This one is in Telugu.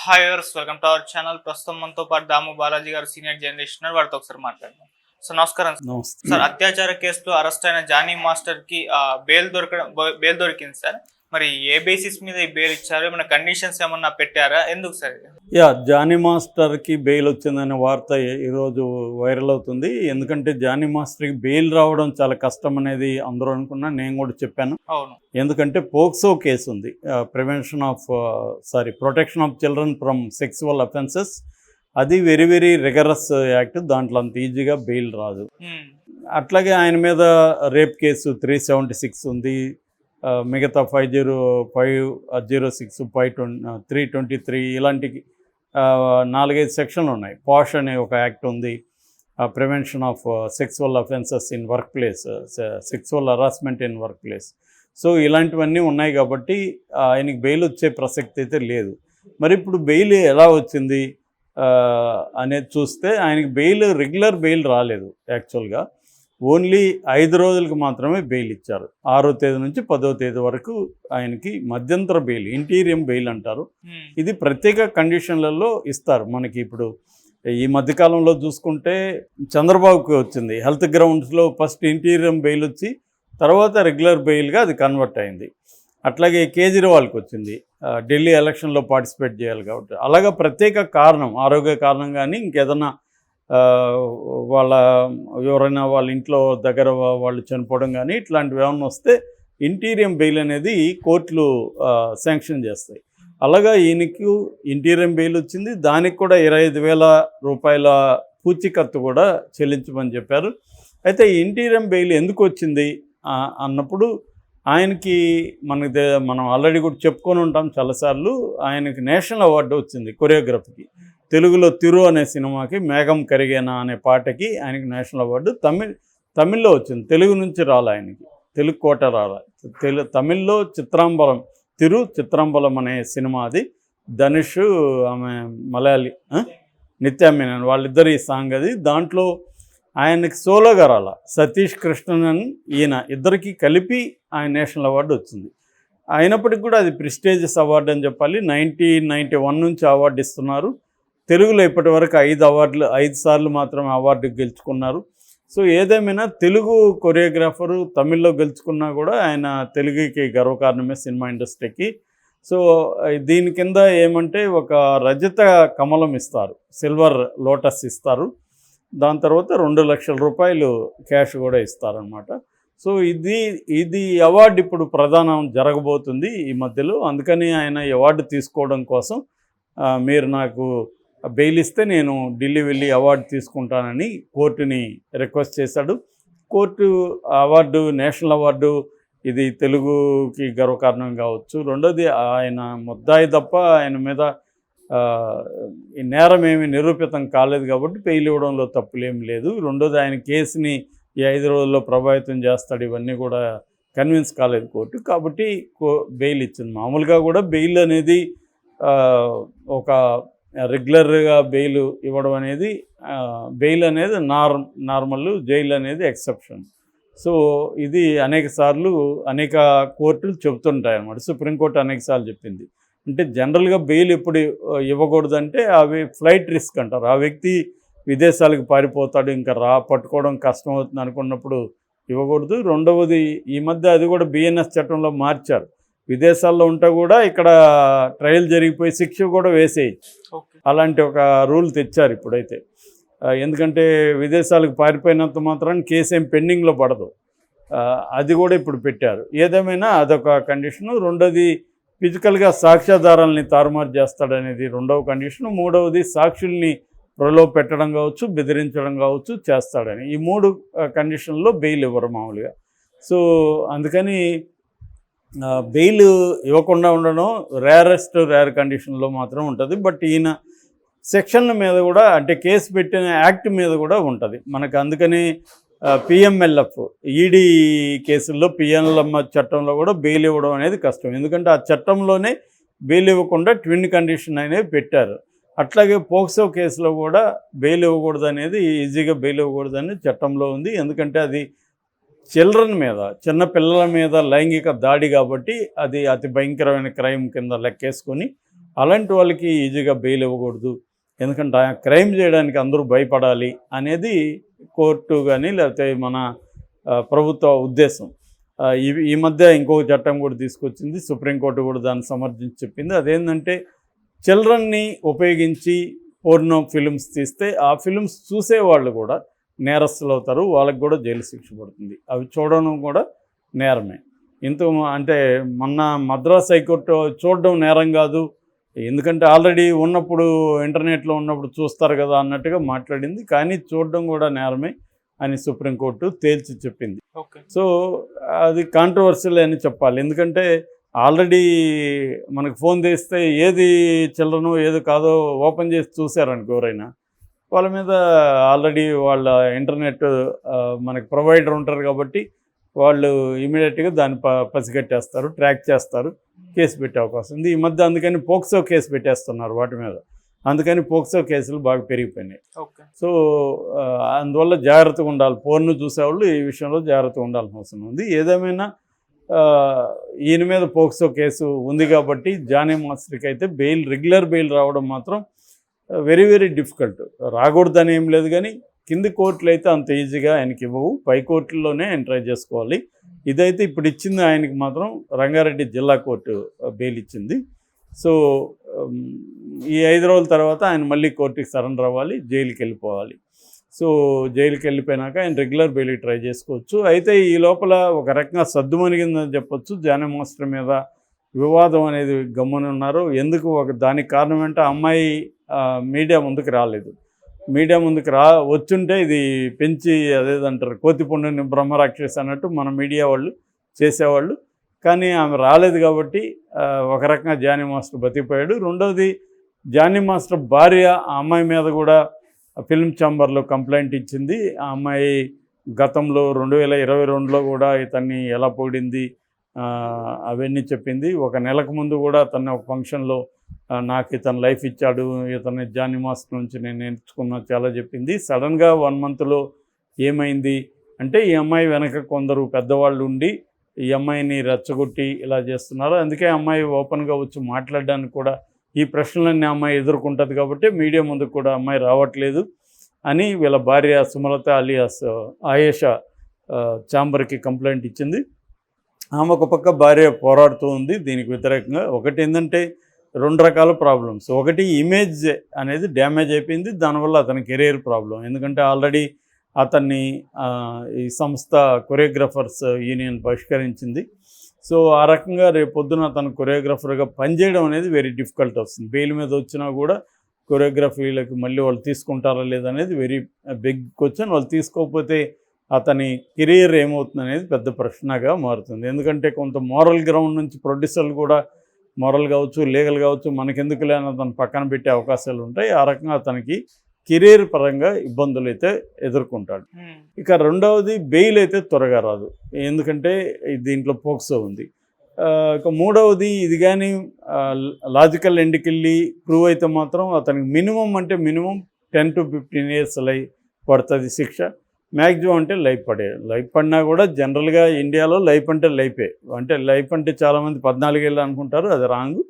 Hi viewers, welcome to our channel. ప్రస్తుతం మనతో పాటు దాము బాలాజీ గారు సీనియర్ జర్నలిస్ట్ ఉన్నారు. వారితో ఒకసారి మాట్లాడదాం. సో నమస్కారం సార్. అత్యాచార కేసులో అరెస్ట్ అయిన జానీ మాస్టర్ కి బెయిల్ దొరికింది సార్. మరి ఏ బేసిస్ మీద ఈ బెయిల్ ఇచ్చారు? ఏమైనా కండిషన్స్ ఏమన్నా పెట్టారా? ఎందుకు సార్? జానీ మాస్టర్కి బెయిల్ వచ్చిందనే వార్త ఈరోజు వైరల్ అవుతుంది. ఎందుకంటే జానీ మాస్టర్కి బెయిల్ రావడం చాలా కష్టం అనేది అందరూ అనుకున్నా, నేను కూడా చెప్పాను. అవును, ఎందుకంటే పోక్సో కేసు ఉంది, protection of children from sexual offences. అది వెరీ వెరీ రిగరస్ యాక్ట్. దాంట్లో అంత ఈజీగా బెయిల్ రాదు. అట్లాగే ఆయన మీద రేప్ కేసు 376 ఉంది. మిగతా 505, 06, 323 ఇలాంటి 4-5 సెక్షన్లు ఉన్నాయి. పాష్ అనే ఒక యాక్ట్ ఉంది, prevention of sexual offences in work place, sexual harassment in work place. So ఇలాంటివన్నీ ఉన్నాయి కాబట్టి ఆయనకి బెయిల్ వచ్చే ప్రసక్తి అయితే లేదు. మరి ఇప్పుడు బెయిల్ ఎలా వచ్చింది అనేది చూస్తే ఆయనకి రెగ్యులర్ బెయిల్ రాలేదు. యాక్చువల్గా ఓన్లీ 5 రోజులకు మాత్రమే బెయిల్ ఇచ్చారు. 6వ తేదీ నుంచి 10వ తేదీ వరకు ఆయనకి మధ్యంతర బెయిల్, ఇంటీరియం బెయిల్ అంటారు. ఇది ప్రత్యేక కండిషన్లలో ఇస్తారు. మనకి ఇప్పుడు ఈ మధ్యకాలంలో చూసుకుంటే చంద్రబాబుకి వచ్చింది. హెల్త్ గ్రౌండ్స్లో ఫస్ట్ ఇంటీరియం బెయిల్ వచ్చి తర్వాత రెగ్యులర్ బెయిల్గా అది కన్వర్ట్ అయింది. అట్లాగే కేజ్రీవాల్కి వచ్చింది, ఢిల్లీ ఎలక్షన్లో పార్టిసిపేట్ చేయాలి కాబట్టి. అలాగా ప్రత్యేక కారణం, ఆరోగ్య కారణం కానీ ఇంకేదన్నా ఎవరైనా వాళ్ళ ఇంట్లో దగ్గర వాళ్ళు చనిపోవడం కానీ ఇట్లాంటివి ఏమన్నా వస్తే ఇంటీరియం బెయిల్ అనేది కోర్టులు శాంక్షన్ చేస్తాయి. అలాగా ఈయనకు ఇంటీరియం బెయిల్ వచ్చింది. దానికి కూడా 25,000 రూపాయల పూచీకత్తు కూడా చెల్లించమని చెప్పారు. అయితే ఇంటీరియం బెయిల్ ఎందుకు వచ్చింది అన్నప్పుడు ఆయనకి మనం ఆల్రెడీ కూడా చెప్పుకొని ఉంటాం చాలాసార్లు. ఆయనకి నేషనల్ అవార్డు వచ్చింది కొరియోగ్రఫీకి. తెలుగులో తిరు అనే సినిమాకి మేఘం కరిగేనా అనే పాటకి ఆయనకి నేషనల్ అవార్డు. తమిళ్లో వచ్చింది, తెలుగు నుంచి రాలే ఆయనకి, తెలుగు కోట రాలే. తమిళ్లో చిత్రాంబలం అనే సినిమా, అది ధనుష్, ఆమె మలయాళి నిత్యా మీనన్, వాళ్ళిద్దరు ఈ సాంగ్ అది. దాంట్లో ఆయనకి సోలోగా రాల, సతీష్ కృష్ణన్ ఈయన ఇద్దరికి కలిపి ఆయన నేషనల్ అవార్డు వచ్చింది. అయినప్పటికీ కూడా అది ప్రెస్టీజియస్ అవార్డు అని చెప్పాలి. 1991 నుంచి అవార్డు ఇస్తున్నారు. తెలుగులో ఇప్పటి వరకు 5 సార్లు మాత్రమే అవార్డు గెలుచుకున్నారు. సో ఏదేమైనా తెలుగు కొరియోగ్రాఫరు తమిళ్లో గెలుచుకున్నా కూడా ఆయన తెలుగుకి గర్వకారణమే, సినిమా ఇండస్ట్రీకి. సో దీని కింద ఏమంటే ఒక రజత కమలం ఇస్తారు, సిల్వర్ లోటస్ ఇస్తారు. దాని తర్వాత 2 లక్షల రూపాయలు క్యాష్ కూడా ఇస్తారనమాట. సో ఇది అవార్డు ఇప్పుడు ప్రదానం జరగబోతుంది ఈ మధ్యలో. అందుకని ఆయన అవార్డు తీసుకోవడం కోసం మీరు నాకు బెయిల్ ఇస్తే నేను ఢిల్లీ వెళ్ళి అవార్డు తీసుకుంటానని కోర్టుని రిక్వెస్ట్ చేశాడు. కోర్టు అవార్డు, నేషనల్ అవార్డు, ఇది తెలుగుకి గర్వకారణం కావచ్చు. రెండోది ఆయన ముద్దాయి తప్ప ఆయన మీద ఈ నేరం ఏమీ నిరూపితం కాలేదు కాబట్టి బెయిల్ ఇవ్వడంలో తప్పులేమి లేదు. రెండోది ఆయన కేసుని ఈ 5 రోజుల్లో ప్రభావితం చేస్తాడు, ఇవన్నీ కూడా కన్విన్స్ కాలేదు కోర్టు, కాబట్టి బెయిల్ ఇచ్చింది. మామూలుగా కూడా బెయిల్ అనేది ఒక రెగ్యులర్గా బెయిల్ ఇవ్వడం అనేది, బెయిల్ అనేది నార్మల్, జైలు అనేది ఎక్సెప్షన్. సో ఇది అనేక కోర్టులు చెబుతుంటాయి అన్నమాట. సుప్రీంకోర్టు అనేకసార్లు చెప్పింది. అంటే జనరల్గా బెయిల్ ఎప్పుడు ఇవ్వకూడదంటే అవి ఫ్లైట్ రిస్క్ అంటారు. ఆ వ్యక్తి విదేశాలకు పారిపోతాడు, ఇంకా పట్టుకోవడం కష్టం అవుతుంది అనుకున్నప్పుడు ఇవ్వకూడదు. రెండవది, ఈ మధ్య అది కూడా బిఎన్ఎస్ చట్టంలో మార్చారు. విదేశాల్లో ఉంటే కూడా ఇక్కడ ట్రయల్ జరిగిపోయి శిక్ష కూడా వేసేయచ్చు. అలాంటి ఒక రూల్ తెచ్చారు ఇప్పుడైతే. ఎందుకంటే విదేశాలకు పారిపోయినంత మాత్రాన్ని కేసు ఏం పెండింగ్లో పడదు, అది కూడా ఇప్పుడు పెట్టారు. ఏదేమైనా అదొక కండిషను. రెండోది, ఫిజికల్గా సాక్ష్యాధారాలని తారుమారు చేస్తాడనేది రెండవ కండిషను. మూడవది, సాక్షుల్ని ప్రలోభ పెట్టడం కావచ్చు, బెదిరించడం కావచ్చు చేస్తాడని. ఈ 3 కండిషన్లో బెయిల్ ఇవ్వరు మామూలుగా. సో అందుకని బెయిల్ ఇవ్వకుండా ఉండడం రేర్ కండిషన్లో మాత్రం ఉంటుంది. బట్ ఈయన సెక్షన్ల మీద కూడా, అంటే కేసు పెట్టిన యాక్ట్ మీద కూడా ఉంటుంది మనకు. అందుకని పిఎంఎల్ఎఫ్, ఈడీ కేసుల్లో పిఎంఎల్ఎఫ్ చట్టంలో కూడా బెయిల్ ఇవ్వడం అనేది కష్టం. ఎందుకంటే ఆ చట్టంలోనే బెయిల్ ఇవ్వకుండా ట్విన్ కండిషన్ అనేవి పెట్టారు. అట్లాగే పోక్సో కేసులో కూడా బెయిల్ ఇవ్వకూడదు అనేది, ఈజీగా బెయిల్ ఇవ్వకూడదని చట్టంలో ఉంది. ఎందుకంటే అది చిల్డ్రన్ మీద, చిన్న పిల్లల మీద లైంగిక దాడి కాబట్టి అది అతి భయంకరమైన క్రైమ్ కింద లెక్కేసుకొని అలాంటి వాళ్ళకి ఈజీగా బెయిల్ ఇవ్వకూడదు. ఎందుకంటే ఆ క్రైమ్ చేయడానికి అందరూ భయపడాలి అనేది కోర్టు కానీ లేకపోతే మన ప్రభుత్వ ఉద్దేశం. ఈ మధ్య ఇంకొక చట్టం కూడా తీసుకొచ్చింది, సుప్రీంకోర్టు కూడా దాన్ని సమర్థించి చెప్పింది. అదేంటంటే చిల్డ్రన్ని ఉపయోగించి పోర్నో ఫిలిమ్స్ తీస్తే ఆ ఫిలిమ్స్ చూసేవాళ్ళు కూడా నేరస్తులు అవుతారు, వాళ్ళకి కూడా జైలు శిక్ష పడుతుంది. అవి చూడడం కూడా నేరమే. అంటే మొన్న మద్రాస్ హైకోర్టు చూడడం నేరం కాదు, ఎందుకంటే ఆల్రెడీ ఉన్నప్పుడు ఇంటర్నెట్లో ఉన్నప్పుడు చూస్తారు కదా అన్నట్టుగా మాట్లాడింది. కానీ చూడడం కూడా నేరమే అని సుప్రీంకోర్టు తేల్చి చెప్పింది. సో అది కాంట్రవర్షియల్ అని చెప్పాలి. ఎందుకంటే ఆల్రెడీ మనకు ఫోన్ చేస్తే ఏది చిల్డ్రను ఏది కాదో ఓపెన్ చేసి చూసారనుకో ఎవరైనా, వాళ్ళ మీద ఆల్రెడీ వాళ్ళ ఇంటర్నెట్ మనకి ప్రొవైడర్ ఉంటారు కాబట్టి వాళ్ళు ఇమీడియట్గా దాన్ని పసిగట్టేస్తారు, ట్రాక్ చేస్తారు, కేసు పెట్టే అవకాశం ఉంది. ఈ మధ్య అందుకని పోక్సో కేసు పెట్టేస్తున్నారు వాటి మీద. అందుకని పోక్సో కేసులు బాగా పెరిగిపోయినాయి. సో అందువల్ల జాగ్రత్తగా ఉండాలి. పోర్ను చూసేవాళ్ళు ఈ విషయంలో జాగ్రత్తగా ఉండాల్సిన అవసరం ఉంది. ఏదేమైనా ఈయన మీద పోక్సో కేసు ఉంది కాబట్టి జానీ మాస్టర్కి అయితే రెగ్యులర్ బెయిల్ రావడం మాత్రం వెరీ వెరీ డిఫికల్ట్. రాకూడదని ఏం లేదు, కానీ కింది కోర్టులు అయితే అంత ఈజీగా ఆయనకి ఇవ్వవు, పై కోర్టుల్లోనే ఆయన ట్రై చేసుకోవాలి. ఇదైతే ఇప్పుడు ఇచ్చింది ఆయనకి మాత్రం రంగారెడ్డి జిల్లా కోర్టు బెయిల్ ఇచ్చింది. సో ఈ 5 రోజుల తర్వాత ఆయన మళ్ళీ కోర్టుకి సరెండర్ అవ్వాలి, జైలుకి వెళ్ళిపోవాలి. సో జైలుకి వెళ్ళిపోయినాక ఆయన రెగ్యులర్ బెయిల్కి ట్రై చేసుకోవచ్చు. అయితే ఈ లోపల ఒక రకంగా సద్దుమణిగిందని చెప్పొచ్చు. జానీ మాస్టర్ మీద వివాదం అనేది గమ్మునున్నారు. ఎందుకు దానికి కారణం అంటే అమ్మాయి మీడియా ముందుకు రాలేదు. మీడియా ముందుకు వచ్చుంటే ఇది పెంచి అదేదంటారు కోతిపుండుని బ్రహ్మరాక్షసి అన్నట్టు మన మీడియా వాళ్ళు చేసేవాళ్ళు. కానీ ఆమె రాలేదు కాబట్టి ఒక రకంగా జానీ మాస్టర్ బతికిపోయాడు. రెండవది జానీ మాస్టర్ భార్య ఆ అమ్మాయి మీద కూడా ఫిల్మ్ ఛాంబర్లో కంప్లైంట్ ఇచ్చింది. ఆ అమ్మాయి గతంలో 2022లో కూడా ఇతన్ని ఎలా పొగిడింది అవన్నీ చెప్పింది. ఒక నెలకు ముందు కూడా తన ఒక ఫంక్షన్లో నాకు ఇతను లైఫ్ ఇచ్చాడు, ఇతను జానీ మాస్టర్ నుంచి నేను నేర్చుకున్నా చాలా చెప్పింది. సడన్గా 1 మంత్లో ఏమైంది అంటే ఈ అమ్మాయి వెనక కొందరు పెద్దవాళ్ళు ఉండి ఈ అమ్మాయిని రెచ్చగొట్టి ఇలా చేస్తున్నారు. అందుకే అమ్మాయి ఓపెన్గా వచ్చి మాట్లాడడానికి కూడా ఈ ప్రశ్నలన్నీ అమ్మాయి ఎదుర్కొంటుంది కాబట్టి మీడియా ముందుకు కూడా అమ్మాయి రావట్లేదు అని వీళ్ళ భార్య సుమలత అలియాస్ ఆయేషా ఛాంబర్కి కంప్లైంట్ ఇచ్చింది. ఆమె ఒక పక్క భార్య పోరాడుతూ ఉంది దీనికి వ్యతిరేకంగా. ఒకటి ఏంటంటే 2 రకాల ప్రాబ్లమ్స్. ఒకటి ఇమేజ్ అనేది డ్యామేజ్ అయిపోయింది, దానివల్ల అతని కెరీర్ ప్రాబ్లం. ఎందుకంటే ఆల్రెడీ అతన్ని ఈ సంస్థ కొరియోగ్రాఫర్స్ యూనియన్ బహిష్కరించింది. సో ఆ రకంగా రేపొద్దున అతను కొరియోగ్రాఫర్గా పనిచేయడం అనేది వెరీ డిఫికల్ట్ వస్తుంది. బెయిల్ మీద వచ్చినా కూడా కొరియోగ్రఫీలకు మళ్ళీ వాళ్ళు తీసుకుంటారా లేదనేది వెరీ బిగ్ క్వశ్చన్. వాళ్ళు తీసుకోకపోతే అతని కెరీర్ ఏమవుతుంది అనేది పెద్ద ప్రశ్నగా మారుతుంది. ఎందుకంటే కొంత మోరల్ గ్రౌండ్ నుంచి ప్రొడ్యూసర్లు కూడా మోరల్ కావచ్చు, లీగల్ కావచ్చు, మనకెందుకు లేని అతను పక్కన పెట్టే అవకాశాలు ఉంటాయి. ఆ రకంగా అతనికి కెరీర్ పరంగా ఇబ్బందులు అయితే ఎదుర్కొంటాడు. ఇక రెండవది బెయిల్ అయితే త్వరగా రాదు, ఎందుకంటే దీంట్లో పోక్సో ఉంది. ఇక మూడవది ఇది కానీ లాజికల్ ఎండ్కి వెళ్ళి ప్రూవ్ అయితే మాత్రం అతనికి మినిమం 10 to 15 years లైఫ్ పడుతుంది శిక్ష. మ్యాక్సిమం అంటే లైఫ్ పడినా కూడా జనరల్గా ఇండియాలో లైఫ్ అంటే లైఫే. అంటే లైఫ్ అంటే చాలామంది 14 ఏళ్ళు అనుకుంటారు, అది రాంగ్.